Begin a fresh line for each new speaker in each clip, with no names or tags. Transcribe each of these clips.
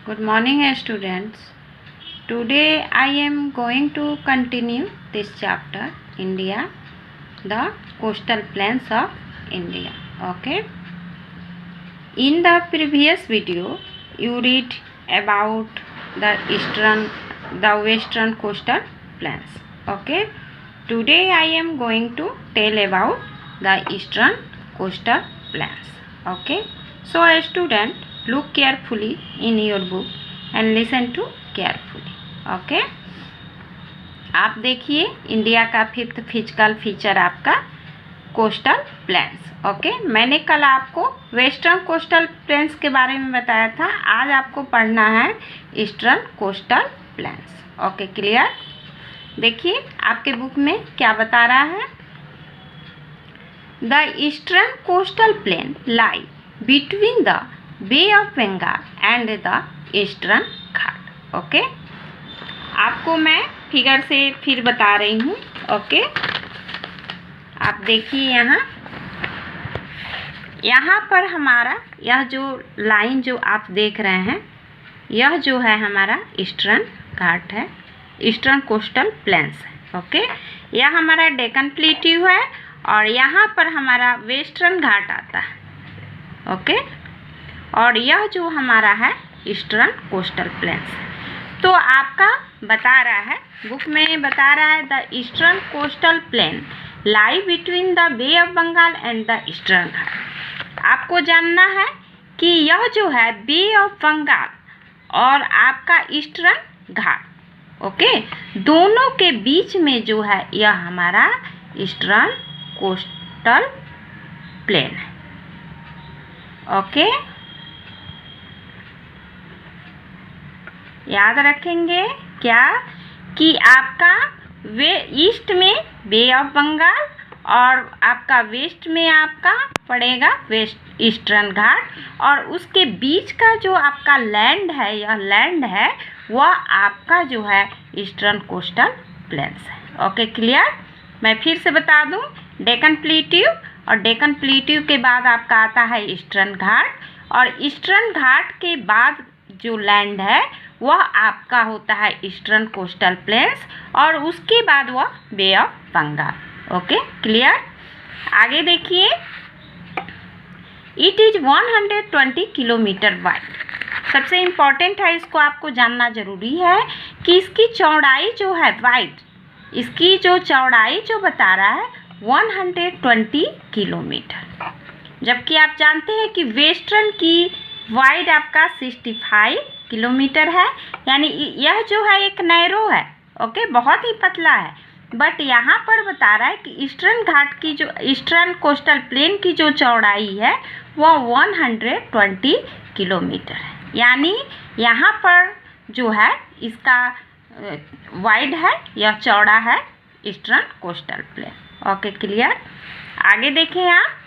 Good morning, students. Today I am going to continue this chapter, India, the coastal plains of India. Okay. In the previous video, you read about the western coastal plains. Okay. Today I am going to tell about the eastern coastal plains. Okay. So, student, look carefully in your book and listen to carefully. Okay. आप देखिए India का fifth physical feature आपका coastal plains. Okay, मैंने कल आपको western coastal planes के बारे में बताया था. आज आपको पढ़ना है eastern coastal plains. Okay, clear. देखिए आपके बुक में क्या बता रहा है. The eastern coastal plain lie between the bay of Bengal and the eastern Ghat. Okay, आपको मैं फिगर से फिर बता रही हूँ. ओके, आप देखिए यहाँ पर हमारा यह जो लाइन जो आप देख रहे हैं, यह जो है हमारा ईस्टर्न घाट है, ईस्टर्न कोस्टल प्लेन्स है. ओके, यह हमारा डेक्कन प्लेट्यू है और यहाँ पर हमारा वेस्टर्न घाट आता है. ओके, और यह जो हमारा है ईस्टर्न कोस्टल प्लेन्स है. तो आपका बता रहा है, बुक में बता रहा है the eastern coastal plain lie between the bay of Bengal and the eastern Ghat. आपको जानना है कि यह जो है बे ऑफ बंगाल और आपका ईस्टर्न घाट, ओके, दोनों के बीच में जो है यह हमारा ईस्टर्न कोस्टल प्लेन है. ओके, याद रखेंगे क्या कि आपका ईस्ट में बे ऑफ बंगाल और आपका वेस्ट में आपका पड़ेगा वेस्ट ईस्टर्न घाट, और उसके बीच का जो आपका लैंड है, यह लैंड है वह आपका जो है ईस्टर्न कोस्टल प्लेन्स है. Okay, clear. मैं फिर से बता दूं, डेक्कन प्लेट्यू और डेक्कन प्लेट्यू के बाद आपका आता है ईस्टर्न घाट, और ईस्टर्न घाट के बाद जो लैंड है वह आपका होता है ईस्टर्न कोस्टल प्लेन्स, और उसके बाद वह Bay of Bengal. Okay, clear. आगे देखिए, इट इज 120 किलोमीटर वाइड. सबसे इम्पॉर्टेंट है, इसको आपको जानना जरूरी है कि इसकी चौड़ाई जो है वाइड, इसकी जो चौड़ाई जो बता रहा है 120 किलोमीटर, जबकि आप जानते हैं कि वेस्टर्न की वाइड आपका 65 किलोमीटर है. यानी यह जो है एक नैरो है. ओके, बहुत ही पतला है. बट यहाँ पर बता रहा है कि ईस्टर्न घाट की जो ईस्टर्न कोस्टल प्लेन की जो चौड़ाई है वह 120 किलोमीटर है. यानी यहाँ पर जो है इसका वाइड है, यह चौड़ा है eastern coastal plain. Okay, clear. आगे देखें आप,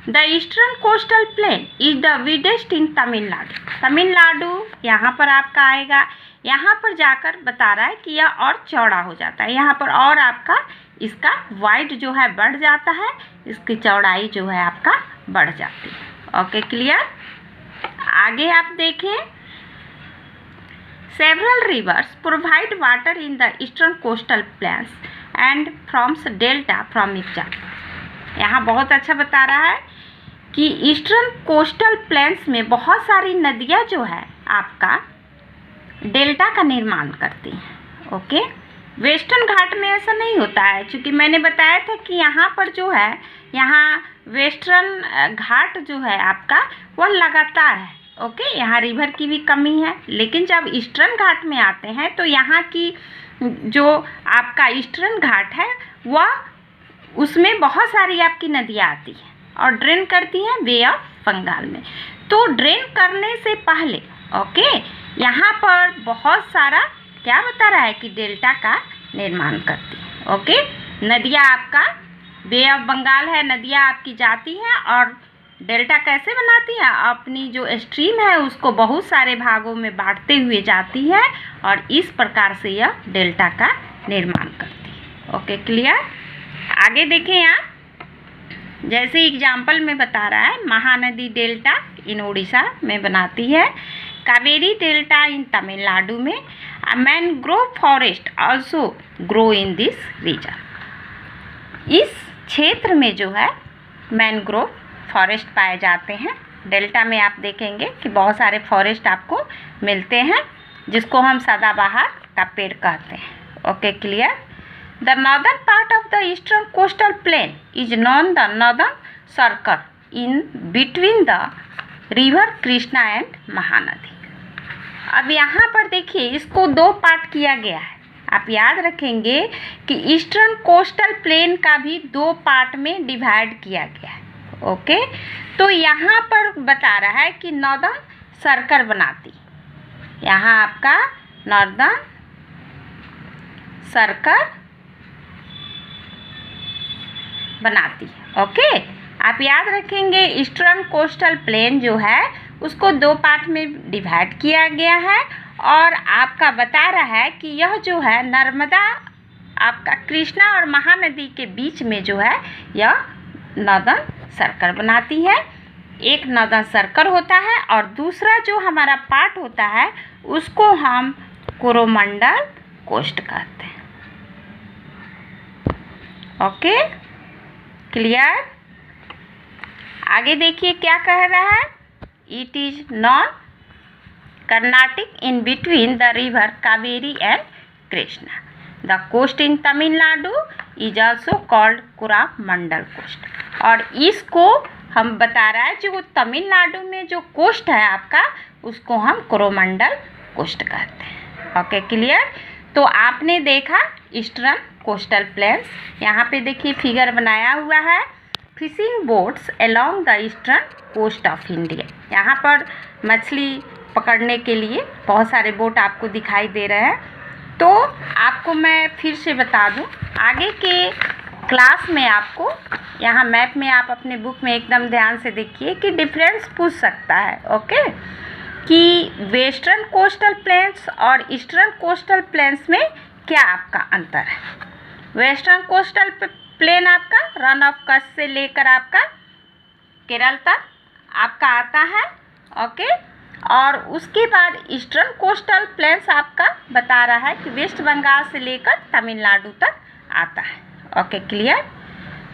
the eastern coastal plain is the widest in Tamil Nadu. Tamil Nadu यहाँ पर आपका आएगा. यहाँ पर जाकर बता रहा है कि यह और चौड़ा हो जाता है. यहाँ पर और आपका इसका वाइड जो है बढ़ जाता है, इसकी चौड़ाई जो है आपका बढ़ जाती है. Okay, clear. आगे आप देखें, several reverse provide water in the eastern coastal plains and firms delta from it. यहाँ बहुत अच्छा बता रहा है कि ईस्टर्न कोस्टल प्लेन्स में बहुत सारी नदियाँ जो है आपका डेल्टा का निर्माण करती हैं. ओके, वेस्टर्न घाट में ऐसा नहीं होता है, क्योंकि मैंने बताया था कि यहाँ पर जो है, यहाँ वेस्टर्न घाट जो है आपका वह लगातार है. ओके, यहाँ रिवर की भी कमी है. लेकिन जब ईस्टर्न घाट में आते हैं तो यहाँ की जो आपका ईस्टर्न घाट है वह उसमें बहुत सारी आपकी नदियाँ आती हैं और ड्रेन करती हैं बे ऑफ बंगाल में. तो ड्रेन करने से पहले ओके, यहाँ पर बहुत सारा क्या बता रहा है कि डेल्टा का निर्माण करती है. ओके, नदियाँ आपका बे ऑफ बंगाल है, नदियाँ आपकी जाती हैं और डेल्टा कैसे बनाती है, अपनी जो स्ट्रीम है उसको बहुत सारे भागों में बांटते हुए जाती है और इस प्रकार से यह डेल्टा का निर्माण करती है. Okay, clear. आगे देखें आप, जैसे एग्जाम्पल में बता रहा है, महानदी डेल्टा इन उड़ीसा में बनाती है, कावेरी डेल्टा इन तमिलनाडु में, mangrove forest also grow in this region. इस क्षेत्र में जो है मैनग्रोव फॉरेस्ट पाए जाते हैं। डेल्टा में आप देखेंगे कि बहुत सारे फॉरेस्ट आपको मिलते हैं, जिसको हम सदाबहार का पेड़ कहते हैं। Okay, clear. The northern part of the eastern coastal plain is known the northern circle in between the river Krishna and Mahanadi. अब यहाँ पर देखिए, इसको दो पार्ट किया गया है। आप याद रखेंगे कि ईस्टर्न कोस्टल प्लेन का भी दो पार्ट में डिवाइड किया गया है। ओके, तो यहाँ पर बता रहा है कि नॉर्दर्न सर्कल बनाती, यहाँ आपका नॉर्दर्न सर्कल बनाती है। ओके, आप याद रखेंगे ईस्टर्न कोस्टल प्लेन जो है उसको दो पार्ट में डिवाइड किया गया है, और आपका बता रहा है कि यह जो है नर्मदा आपका कृष्णा और महानदी के बीच में जो है यह नॉर्दर्न सर्कल बनाती है। एक नॉर्दर्न सर्कल होता है और दूसरा जो हमारा पार्ट होता है उसको हम कोरोमंडल कोस्ट कहते हैं। Okay, clear. आगे देखिए क्या कह रहा है, it is known Carnatic in between the river Kaveri and Krishna. The coast in Tamil Nadu is also called Coromandel coast. और इसको हम बता रहा है जो तमिलनाडु में जो कोस्ट है आपका उसको हम कोरोमंडल कोस्ट कहते हैं। Okay, clear. तो आपने देखा ईस्टर्न कोस्टल प्लेन्स। यहाँ पे देखिए फिगर बनाया हुआ है, fishing boats along the eastern coast of India. यहाँ पर मछली पकड़ने के लिए बहुत सारे बोट आपको दिखाई दे रहे हैं। तो आपको मैं फिर से बता दूं, आगे के क्लास में आपको यहाँ मैप में आप अपने बुक में एकदम ध्यान से देखिए कि डिफरेंस पूछ सकता है। ओके, कि वेस्टर्न कोस्टल प्लेन्स और ईस्टर्न कोस्टल प्लेन्स में क्या आपका अंतर है। वेस्टर्न कोस्टल प्लेन आपका रन ऑफ कच्छ से लेकर आपका केरल तक आपका आता है। ओके, और उसके बाद ईस्टर्न कोस्टल प्लेन्स आपका बता रहा है कि वेस्ट बंगाल से लेकर तमिलनाडु तक आता है। Okay, clear.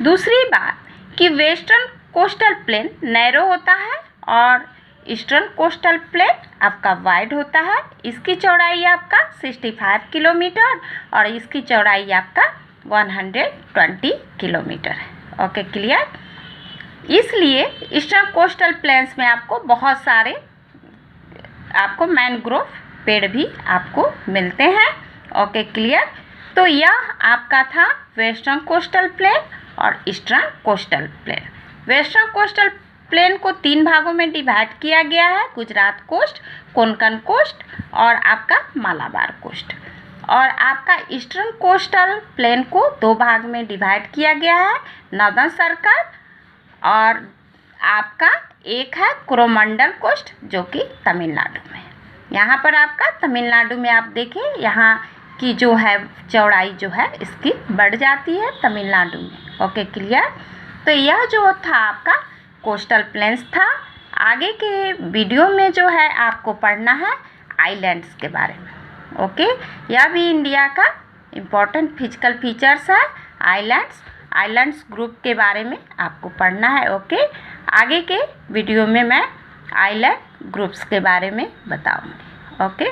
दूसरी बात कि वेस्टर्न कोस्टल प्लेन नैरो होता है और ईस्टर्न कोस्टल प्लेन आपका वाइड होता है। इसकी चौड़ाई आपका 65 किलोमीटर और इसकी चौड़ाई आपका 120 किलोमीटर है। Okay, clear. इसलिए ईस्टर्न कोस्टल प्लेन्स में आपको बहुत सारे आपको मैनग्रोव पेड़ भी आपको मिलते हैं। Okay, clear. तो यह आपका था वेस्टर्न कोस्टल प्लेन और eastern coastal plane. Western coastal plain को 3 भागों में डिवाइड किया गया है, गुजरात कोस्ट, कोंकण कोस्ट और आपका मालाबार कोस्ट। और आपका ईस्टर्न कोस्टल प्लेन को 2 भाग में डिवाइड किया गया है, नॉर्दर्न सर्कल और आपका एक है कोरोमंडल कोस्ट जो कि तमिलनाडु में। यहाँ पर आपका तमिलनाडु में आप देखें, यहाँ की जो है चौड़ाई जो है इसकी बढ़ जाती है तमिलनाडु में। Okay, clear. तो यह जो था आपका कोस्टल प्लेन्स था। आगे के वीडियो में जो है आपको पढ़ना है आइलैंड्स के बारे में। ओके, यह भी इंडिया का इम्पोर्टेंट फिजिकल फीचर्स है। आइलैंड्स ग्रुप के बारे में आपको पढ़ना है। ओके, आगे के वीडियो में मैं आइलैंड ग्रुप्स के बारे में बताऊंगी। ओके।